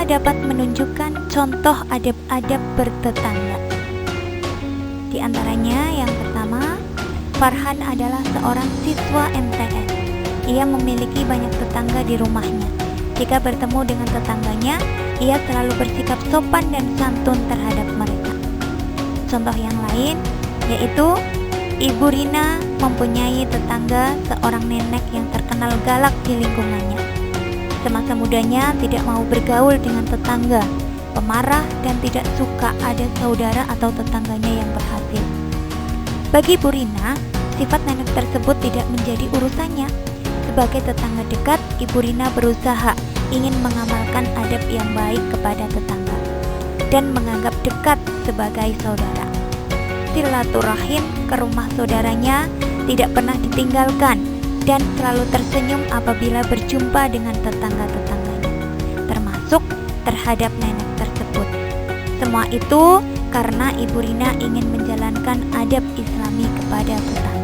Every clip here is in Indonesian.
dapat menunjukkan contoh adab-adab bertetangga. Di antaranya yang pertama, Farhan adalah seorang siswa MTS. Ia memiliki banyak tetangga di rumahnya. Jika bertemu dengan tetangganya, ia selalu bersikap sopan dan santun terhadap mereka. Contoh yang lain yaitu Ibu Rina mempunyai tetangga seorang nenek yang terkenal galak di lingkungannya. Semasa mudanya tidak mau bergaul dengan tetangga, pemarah dan tidak suka ada saudara atau tetangganya yang berhasil. Bagi Bu Rina, sifat nenek tersebut tidak menjadi urusannya. Sebagai tetangga dekat, Ibu Rina berusaha ingin mengamalkan adab yang baik kepada tetangga dan menganggap dekat sebagai saudara. Silaturahim ke rumah saudaranya tidak pernah ditinggalkan dan selalu tersenyum apabila berjumpa dengan tetangga-tetangganya, termasuk terhadap nenek tersebut. Semua itu karena Ibu Rina ingin menjalankan adab Islami kepada tetangga.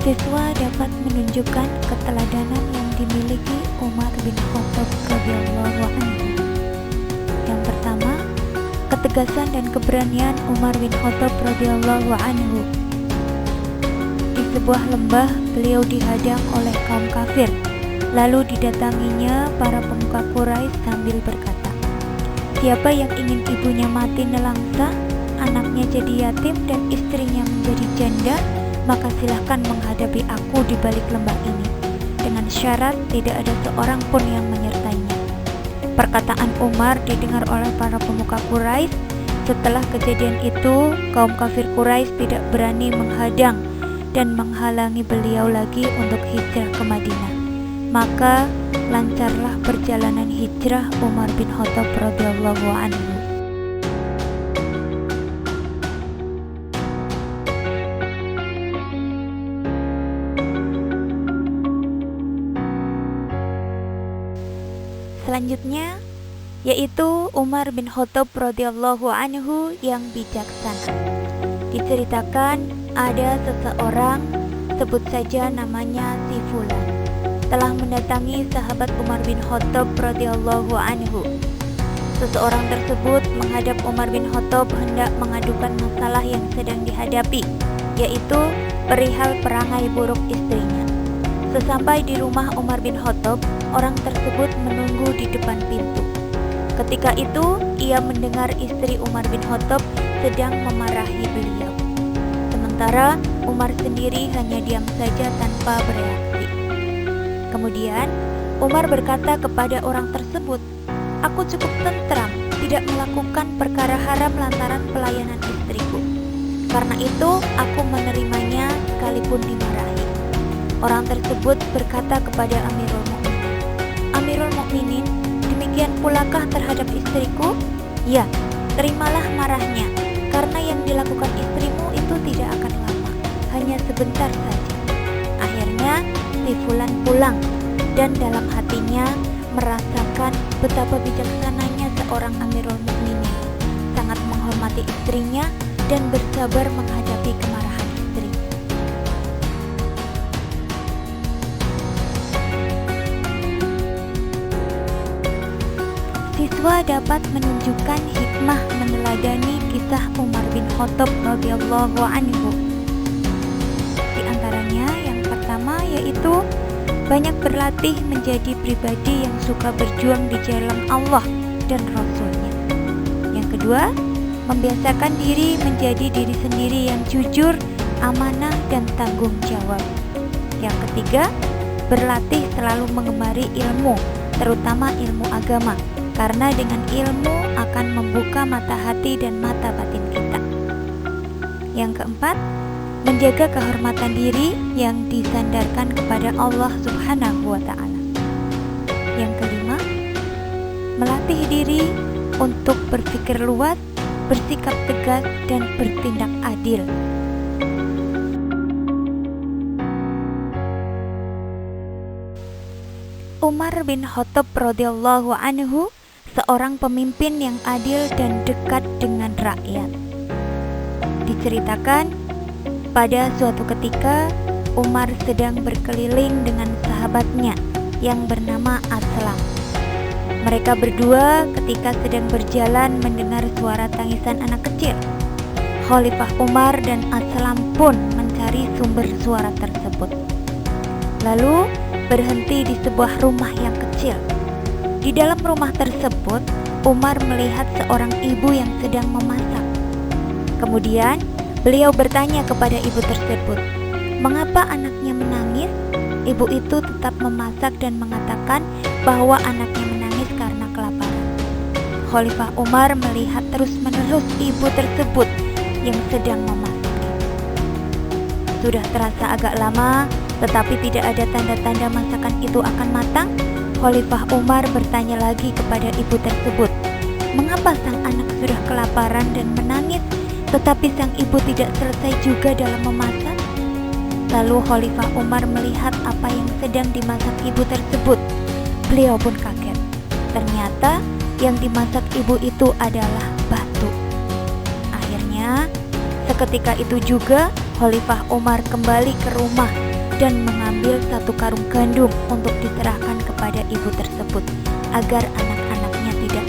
Siswa dapat menunjukkan keteladanan yang dimiliki Umar bin Khattab radhiyallahu anhu. Yang pertama, ketegasan dan keberanian Umar bin Khattab radhiyallahu anhu. Di sebuah lembah, beliau dihadang oleh kaum kafir. Lalu didatanginya para pemuka Quraisy sambil berkata, "Siapa yang ingin ibunya mati nelangsa, anaknya jadi yatim dan istrinya menjadi janda, maka silahkan menghadapi aku di balik lembah ini, dengan syarat tidak ada seorang pun yang menyertainya." Perkataan Umar didengar oleh para pemuka Quraisy. Setelah kejadian itu, kaum kafir Quraisy tidak berani menghadang dan menghalangi beliau lagi untuk hijrah ke Madinah. Maka lancarlah perjalanan hijrah Umar bin Khattab radhiyallahu anhu. Selanjutnya yaitu Umar bin Khattab radhiyallahu anhu yang bijaksana. Diceritakan ada seseorang, sebut saja namanya si Fulan, telah mendatangi sahabat Umar bin Khattab radhiyallahu anhu. Seseorang tersebut menghadap Umar bin Khattab hendak mengadukan masalah yang sedang dihadapi, yaitu perihal perangai buruk istrinya. Sesampai di rumah Umar bin Khattab, orang tersebut menunggu di depan pintu. Ketika itu, ia mendengar istri Umar bin Khattab sedang memarahi beliau. Sementara Umar sendiri hanya diam saja tanpa bereaksi. Kemudian Umar berkata kepada orang tersebut, "Aku cukup tentram, tidak tidak melakukan perkara haram lantaran pelayanan istriku. Karena itu aku menerimanya sekalipun dimarahi. Orang tersebut berkata kepada Amirul Mukminin, Amirul Mukminin, demikian pulakah terhadap istriku? Ya, terimalah marahnya, karena yang dilakukan istrimu itu tidak akan lama, hanya sebentar saja. Akhirnya si fulan pulang, dan dalam hatinya merasakan betapa bijaksananya seorang Amirul Mukminin, sangat menghormati istrinya dan bersabar menghadapi kemarahan istri. Siswa dapat menunjukkan hikmah meneladani kisah Umar bin Khattab radhiyallahu anhu. Di antaranya yang pertama yaitu banyak berlatih menjadi pribadi yang suka berjuang di jalan Allah dan Rasul-Nya. Yang kedua, membiasakan diri menjadi diri sendiri yang jujur, amanah, dan tanggung jawab. Yang ketiga, berlatih selalu mengemari ilmu, terutama ilmu agama, karena dengan ilmu akan membuka mata hati dan mata batin kita. Yang keempat, menjaga kehormatan diri yang disandarkan kepada Allah Subhanahu wa Ta'ala. Yang kelima, melatih diri untuk berpikir luas, bersikap tegas, dan bertindak adil. Umar bin Khattab radhiyallahu anhu seorang pemimpin yang adil dan dekat dengan rakyat. Diceritakan pada suatu ketika Umar sedang berkeliling dengan sahabatnya yang bernama Aslam. Mereka berdua ketika sedang berjalan mendengar suara tangisan anak kecil. Khalifah Umar dan Aslam pun mencari sumber suara tersebut. Lalu berhenti di sebuah rumah yang kecil. Di dalam rumah tersebut, Umar melihat seorang ibu yang sedang memasak. Kemudian beliau bertanya kepada ibu tersebut, mengapa anaknya menangis? Ibu itu tetap memasak dan mengatakan bahwa anaknya menangis karena kelaparan. Khalifah Umar melihat terus-menerus ibu tersebut yang sedang memasak. Sudah terasa agak lama, tetapi tidak ada tanda-tanda masakan itu akan matang. Khalifah Umar bertanya lagi kepada ibu tersebut, mengapa sang anak sudah kelaparan dan menangis, tetapi sang ibu tidak selesai juga dalam memasak? Lalu Khalifah Umar melihat apa yang sedang dimasak ibu tersebut. Beliau pun kaget. Ternyata yang dimasak ibu itu adalah batu. Akhirnya, seketika itu juga Khalifah Umar kembali ke rumah dan mengambil satu karung gandum untuk diserahkan kepada ibu tersebut agar anak-anaknya tidak